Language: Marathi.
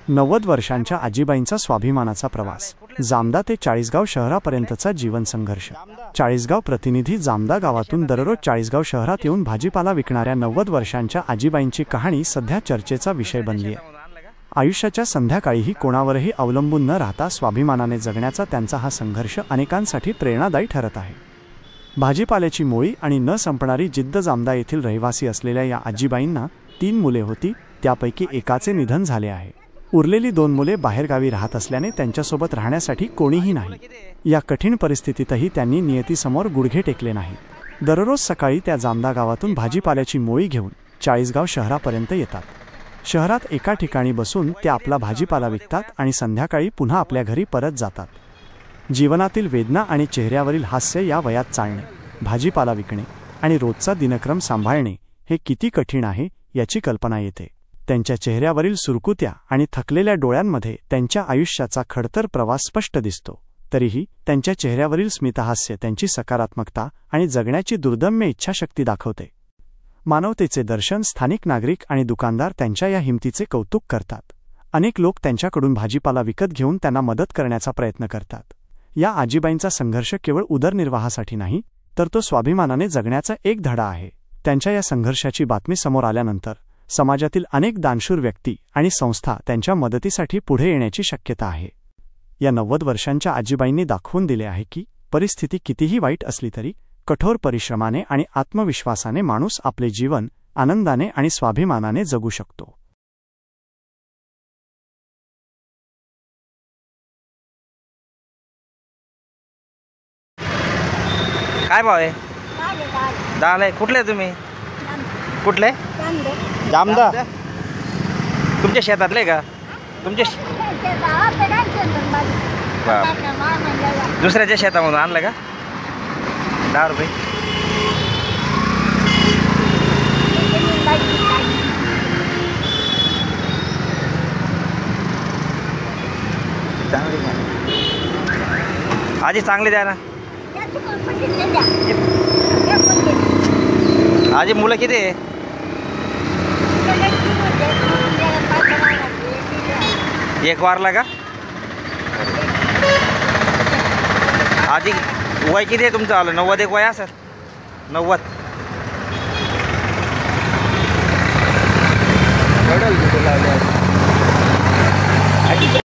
90 वर्षांच्या आजीबाईंचा स्वाभिमानाचा प्रवास। जामदा ते चाळीसगाव शहरापर्यंतचा जीवन संघर्ष। चाळीसगाव प्रतिनिधी जामदा गावातून दररोज चाळीसगाव शहरात येऊन भाजीपाला विकणाऱ्या 90 वर्षांच्या आजीबाईंची कहाणी सध्या चर्चेचा विषय बनली आहे। आयुष्याच्या संध्याकाळीही कोणावरही अवलंबून न राहता स्वाभिमानाने जगण्याचा त्यांचा हा संघर्ष अनेकांसाठी प्रेरणादायी ठरत आहे। भाजीपाल्याची मोळी आणि न संपणारी जिद्द। जामदा येथील रहिवासी असलेल्या या आजीबाईंना 3 मुले होती, त्यापैकी एकाचे निधन झाले आहे। उरलेली 2 मुले बाहेरगावी राहत असल्याने त्यांच्यासोबत राहण्यासाठी कोणीही नाही। या कठीण परिस्थितीतही त्यांनी नियतीसमोर गुडघे टेकले नाहीत। दररोज सकाळी त्या जामदा गावातून भाजीपाल्याची मोळी घेऊन चाळीसगाव शहरापर्यंत येतात। शहरात एका ठिकाणी बसून ते आपला भाजीपाला विकतात आणि संध्याकाळी पुन्हा आपल्या घरी परत जातात। जीवनातील वेदना आणि चेहऱ्यावरील हास्य या वयात चालणे, भाजीपाला विकणे आणि रोजचा दिनक्रम सांभाळणे हे किती कठीण आहे याची कल्पना येते। त्यांच्या चेहऱ्यावरील सुरकुत्या आणि थकलेल्या डोळ्यांमध्ये त्यांच्या आयुष्याचा खडतर प्रवास स्पष्ट दिसतो। तरीही त्यांच्या चेहऱ्यावरील स्मितहास्य त्यांची सकारात्मकता आणि जगण्याची दुर्दम्य इच्छाशक्ती दाखवते। मानवतेचे दर्शन। स्थानिक नागरिक आणि दुकानदार त्यांच्या या हिमतीचे कौतुक करतात। अनेक लोक त्यांच्याकडून भाजीपाला विकत घेऊन त्यांना मदत करण्याचा प्रयत्न करतात। या आजीबाईंचा संघर्ष केवळ उदरनिर्वाहासाठी नाही, तर तो स्वाभिमानाने जगण्याचा एक धडा आहे। त्यांच्या या संघर्षाची बातमी समोर आल्यानंतर समाजातील अनेक दानशूर व्यक्ती आणि संस्था त्यांच्या मदतीसाठी पुढे येण्याची शक्यता आहे। या 90 वर्षांच्या आजीबाईंनी दाखवून दिले आहे की परिस्थिती कितीही वाईट असली तरी कठोर परिश्रमाने आणि आत्मविश्वासाने माणूस आपले जीवन आनंदाने आणि स्वाभिमानाने जगू शकतो। काय भाव आहे? दाल आहे। कुठले तुम्ही? कुठले? जामदा। तुमच्या शेतातले का? तुमच्या दुसऱ्याच्या शेतामधून आणलं का? 10 रुपये। आजी चांगली द्या ना। आजी मुलं किती आहे? एक वारला का? आजी वय किती आहे तुमचं? आलं 90 एक वय असेल। 90